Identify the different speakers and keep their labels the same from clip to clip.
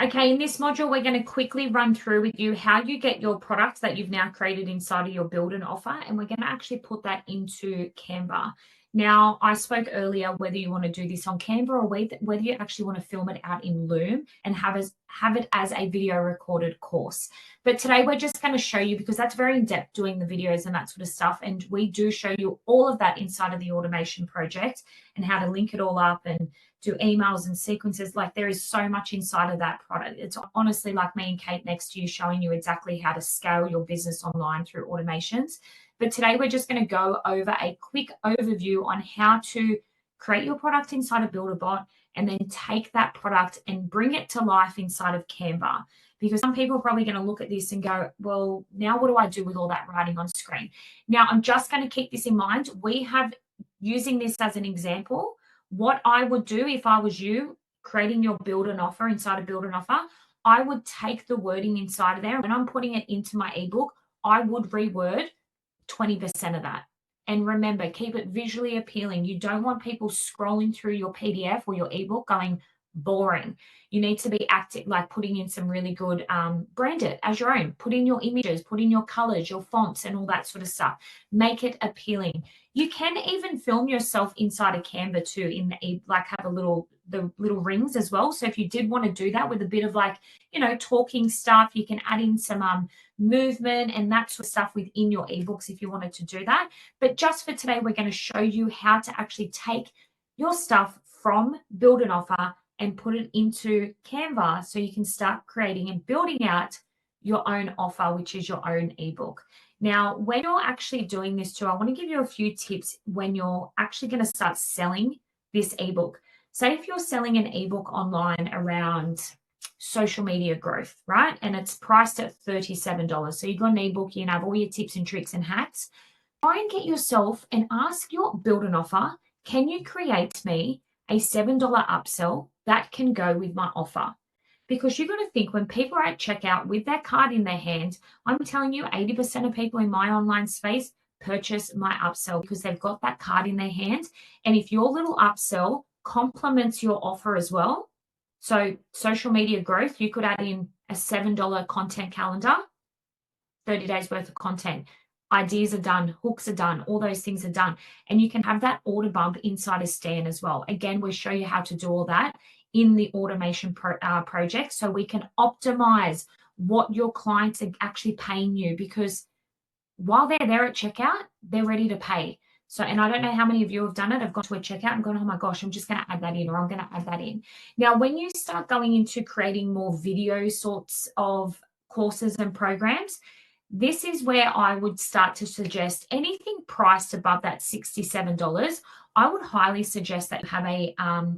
Speaker 1: Okay, in this module, we're going to quickly run through with you how you get your products that you've now created inside of your build and offer, and we're going to actually put that into Canva. Now, I spoke earlier whether you want to do this on Canva or whether you actually want to film it out in Loom and have it as a video recorded course. But today we're just going to show you, because that's very in-depth doing the videos and that sort of stuff, and we do show you all of that inside of the automation project and how to link it all up and do emails and sequences. Like, there is so much inside of that product. It's honestly like me and Kate next to you showing you exactly how to scale your business online through automations. But today we're just going to go over a quick overview on how to create your product inside of Builderbot and then take that product and bring it to life inside of Canva. Because some people are probably going to look at this and go, well, now what do I do with all that writing on screen? Now, I'm just going to keep this in mind. We have, using this as an example, what I would do if I was you creating your build and offer inside of build and offer, I would take the wording inside of there. When I'm putting it into my ebook, I would reword 20% of that. And remember, keep it visually appealing. You don't want people scrolling through your PDF or your ebook going boring. You need to be active, like putting in some really good, brand it as your own. Put in your images, put in your colors, your fonts, and all that sort of stuff. Make it appealing. You can even film yourself inside of Canva too, in the, like, have the little rings as well. So if you did want to do that with a bit of, like, talking stuff, you can add in some movement and that sort of stuff within your ebooks if you wanted to do that. But just for today, we're going to show you how to actually take your stuff from Build and Offer and put it into Canva so you can start creating and building out your own offer, which is your own ebook. Now, when you're actually doing this too, I want to give you a few tips when you're actually going to start selling this ebook. Say if you're selling an ebook online around social media growth, right? And it's priced at $37. So you've got an ebook, you can have all your tips and tricks and hacks. Try and get yourself and ask your Build and Offer, can you create me a $7 upsell that can go with my offer? Because you've got to think, when people are at checkout with their card in their hand, I'm telling you, 80% of people in my online space purchase my upsell because they've got that card in their hand. And if your little upsell complements your offer as well, so social media growth, you could add in a $7 content calendar, 30 days worth of content. Ideas are done, hooks are done, all those things are done. And you can have that order bump inside a Stan as well. Again, we'll show you how to do all that in the automation project, so we can optimize what your clients are actually paying you, because while they're there at checkout, they're ready to pay. So, and I don't know how many of you have done it. I've gone to a checkout and gone, oh my gosh, I'm just going to add that in, or I'm going to add that in. Now, when you start going into creating more video sorts of courses and programs, this is where I would start to suggest anything priced above that $67. I would highly suggest that you have a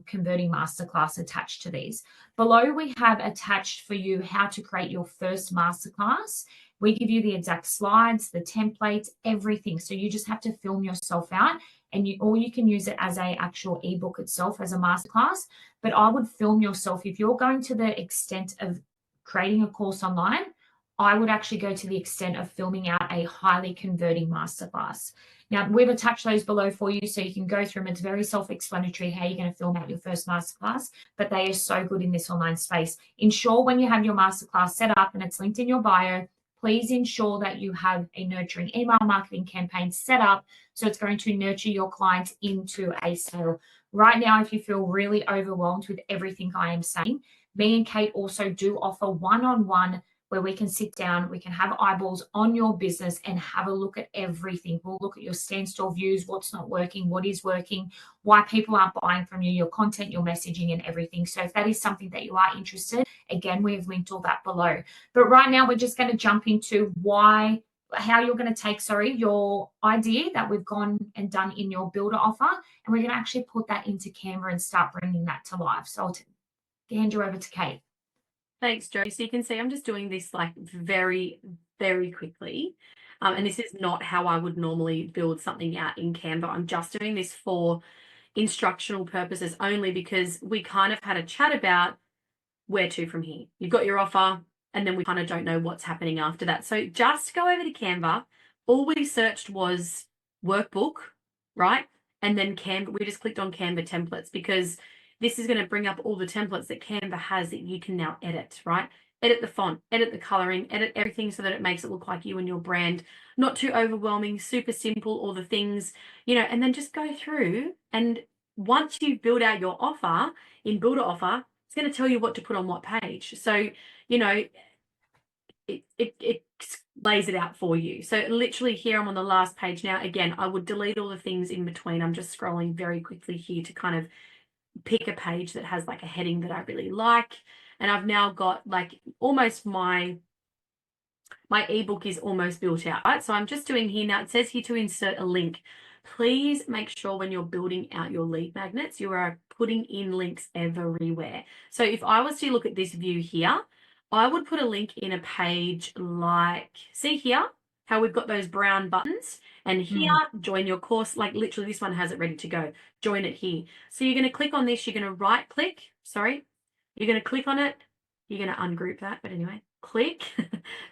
Speaker 1: converting masterclass attached to these. Below, we have attached for you how to create your first masterclass. We give you the exact slides, the templates, everything. So you just have to film yourself out, and you can use it as a actual ebook itself as a masterclass. But I would film yourself. If you're going to the extent of creating a course online, I would actually go to the extent of filming out a highly converting masterclass. Now, we've attached those below for you so you can go through them. It's very self-explanatory how you're going to film out your first masterclass, but they are so good in this online space. Ensure when you have your masterclass set up and it's linked in your bio, please ensure that you have a nurturing email marketing campaign set up so it's going to nurture your clients into a sale. Right now, if you feel really overwhelmed with everything I am saying, me and Kate also do offer one-on-one where we can sit down, we can have eyeballs on your business and have a look at everything. We'll look at your standstill views, what's not working, what is working, why people aren't buying from you, your content, your messaging, and everything. So if that is something that you are interested, again, we've linked all that below. But right now, we're just going to jump into how you're going to take, your idea that we've gone and done in your builder offer, and we're going to actually put that into Canva and start bringing that to life. So I'll hand you over to Kate.
Speaker 2: Thanks, Joe. So you can see I'm just doing this like very, very quickly. And this is not how I would normally build something out in Canva. I'm just doing this for instructional purposes only, because we kind of had a chat about where to from here. You've got your offer, and then we kind of don't know what's happening after that. So just go over to Canva. All we searched was workbook, right? And then Canva, we just clicked on Canva templates, because this is going to bring up all the templates that Canva has that you can now edit, right? Edit the font, edit the coloring, edit everything so that it makes it look like you and your brand. Not too overwhelming, super simple, all the things, you know, and then just go through. And once you build out your offer in Builder Offer, it's going to tell you what to put on what page. So, you know, it lays it out for you. So literally here I'm on the last page now. Again, I would delete all the things in between. I'm just scrolling very quickly here to kind of pick a page that has like a heading that I really like. And I've now got like almost my ebook is almost built out, right? So I'm just doing here now, it says here to insert a link. Please make sure when you're building out your lead magnets, you are putting in links everywhere. So if I was to look at this view here, I would put a link in a page like, see here, how we've got those brown buttons, and here, join your course, like literally this one has it ready to go. Join it here. So you're going to click on this, you're going to right click, you're going to click on it, you're going to ungroup that, but anyway, click,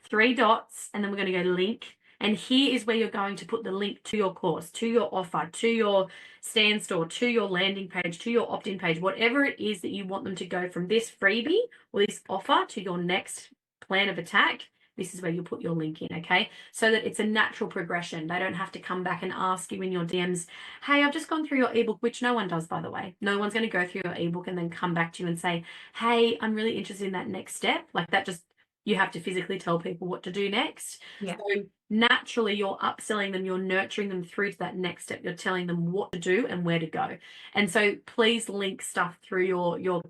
Speaker 2: 3 dots, and then we're going to go link. And here is where you're going to put the link to your course, to your offer, to your stand store, to your landing page, to your opt-in page, whatever it is that you want them to go from this freebie or this offer to your next plan of attack. This is where you put your link in, okay? So that it's a natural progression. They don't have to come back and ask you in your DMs, hey, I've just gone through your ebook, which no one does, by the way. No one's going to go through your ebook and then come back to you and say, hey, I'm really interested in that next step. Like that just, you have to physically tell people what to do next.
Speaker 1: Yeah.
Speaker 2: So naturally you're upselling them, you're nurturing them through to that next step. You're telling them what to do and where to go. And so please link stuff through your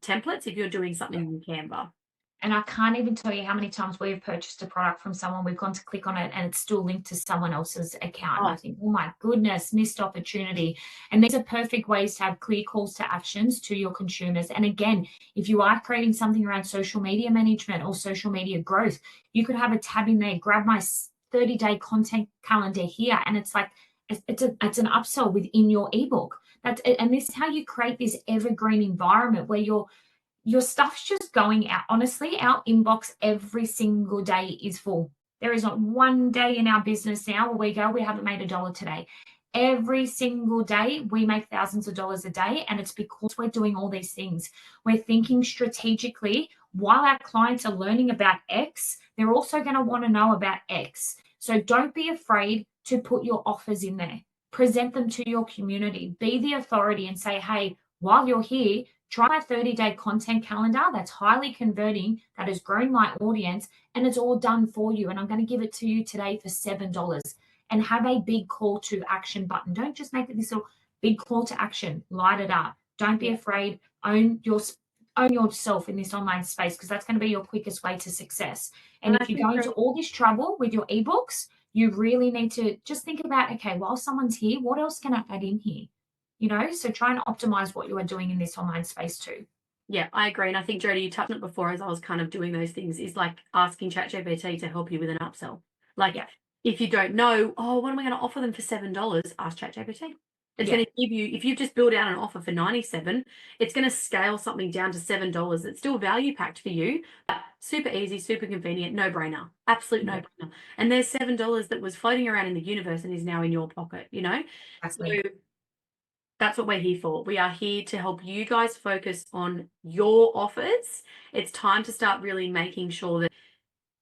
Speaker 2: templates if you're doing something in Canva.
Speaker 1: And I can't even tell you how many times we've purchased a product from someone, we've gone to click on it and it's still linked to someone else's account. And I think, oh my goodness, missed opportunity. And these are perfect ways to have clear calls to actions to your consumers. And again, if you are creating something around social media management or social media growth, you could have a tab in there, grab my 30-day content calendar here. And it's like, it's an upsell within your ebook. And this is how you create this evergreen environment where your stuff's just going out. Honestly, our inbox every single day is full. There is not one day in our business now where we go, we haven't made $1 today. Every single day, we make thousands of dollars a day, and it's because we're doing all these things. We're thinking strategically. While our clients are learning about X, they're also going to want to know about X. So don't be afraid to put your offers in there. Present them to your community. Be the authority and say, hey, while you're here, try my 30-day content calendar. That's highly converting. That has grown my audience, and it's all done for you. And I'm going to give it to you today for $7. And have a big call to action button. Don't just make it this little big call to action. Light it up. Don't be afraid. Own yourself in this online space, because that's going to be your quickest way to success. And if you go into all this trouble with your ebooks, you really need to just think about, okay, while someone's here, what else can I add in here? You know, so try and optimize what you are doing in this online space too.
Speaker 2: Yeah, I agree. And I think, Jody, you touched on it before as I was kind of doing those things, is like asking ChatGPT to help you with an upsell. Like, if you don't know, oh, what am I going to offer them for $7? Ask ChatGPT. It's going to give you, if you just build out an offer for $97, it's going to scale something down to $7. It's still value packed for you, but super easy, super convenient, no brainer, absolute no brainer. And there's $7 that was floating around in the universe and is now in your pocket, you know?
Speaker 1: Exactly.
Speaker 2: So that's what we're here for. We are here to help you guys focus on your offers. It's time to start really making sure that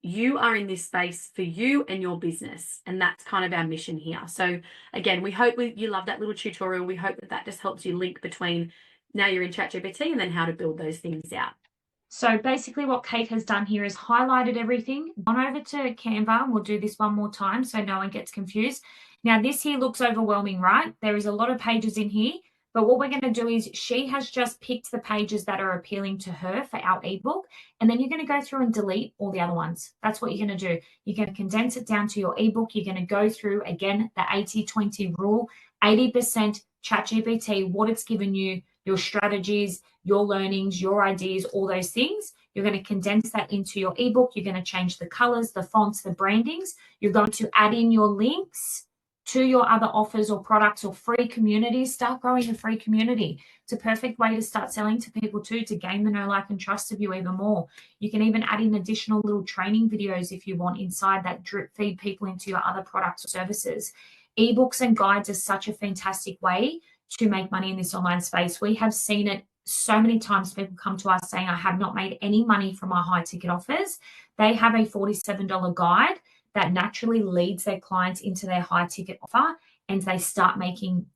Speaker 2: you are in this space for you and your business. And that's kind of our mission here. So again, we hope you love that little tutorial. We hope that just helps you link between now you're in ChatGPT and then how to build those things out.
Speaker 1: So basically what Kate has done here is highlighted everything, gone over to Canva. We'll do this one more time so no one gets confused. Now this here looks overwhelming, right? There is a lot of pages in here, but what we're going to do is she has just picked the pages that are appealing to her for our ebook, and then you're going to go through and delete all the other ones. That's what you're going to do. You're going to condense it down to your ebook. You're going to go through, again, the 80-20 rule, 80% ChatGPT, what it's given you, your strategies, your learnings, your ideas, all those things. You're going to condense that into your ebook. You're going to change the colors, the fonts, the brandings. You're going to add in your links to your other offers or products or free communities. Start growing a free community. It's a perfect way to start selling to people too, to gain the know, like, and trust of you even more. You can even add in additional little training videos if you want inside that, drip feed people into your other products or services. Ebooks and guides are such a fantastic way to make money in this online space. We have seen it so many times. People come to us saying, I have not made any money from my high ticket offers. They have a $47 guide that naturally leads their clients into their high ticket offer, and they start making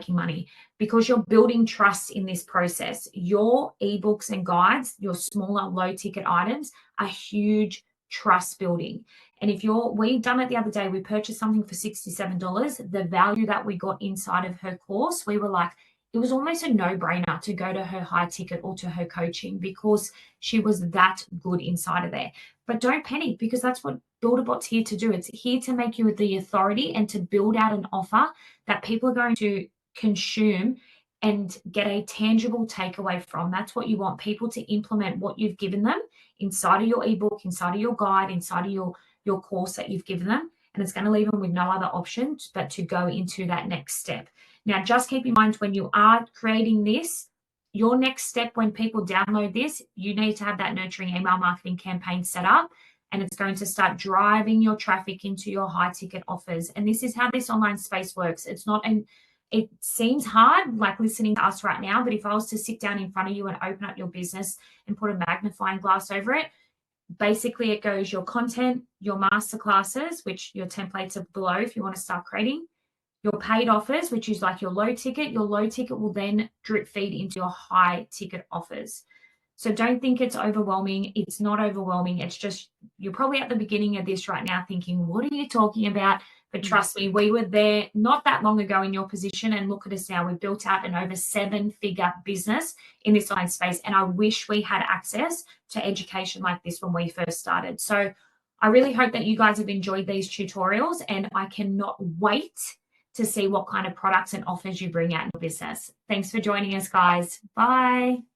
Speaker 1: money because you're building trust in this process. Your ebooks and guides, your smaller low ticket items, are huge trust building. And we've done it the other day, we purchased something for $67. The value that we got inside of her course, we were like, it was almost a no-brainer to go to her high ticket or to her coaching because she was that good inside of there. But don't panic, because that's what Builderbot's here to do. It's here to make you the authority and to build out an offer that people are going to consume and get a tangible takeaway from. That's what you want, people to implement what you've given them inside of your ebook, inside of your guide, inside of your course that you've given them. And it's going to leave them with no other options but to go into that next step. Now, just keep in mind, when you are creating this, your next step when people download this, you need to have that nurturing email marketing campaign set up, and it's going to start driving your traffic into your high ticket offers. And this is how this online space works. It seems hard, like listening to us right now, but if I was to sit down in front of you and open up your business and put a magnifying glass over it, basically it goes your content, your masterclasses, which your templates are below if you want to start creating, your paid offers, which is like your low ticket. Your low ticket will then drip feed into your high ticket offers. So don't think it's overwhelming. It's not overwhelming. It's just, you're probably at the beginning of this right now thinking, what are you talking about? But trust me, we were there not that long ago in your position, and look at us now. We've built out an over 7-figure business in this online space. And I wish we had access to education like this when we first started. So I really hope that you guys have enjoyed these tutorials, and I cannot wait to see what kind of products and offers you bring out in your business. Thanks for joining us, guys. Bye.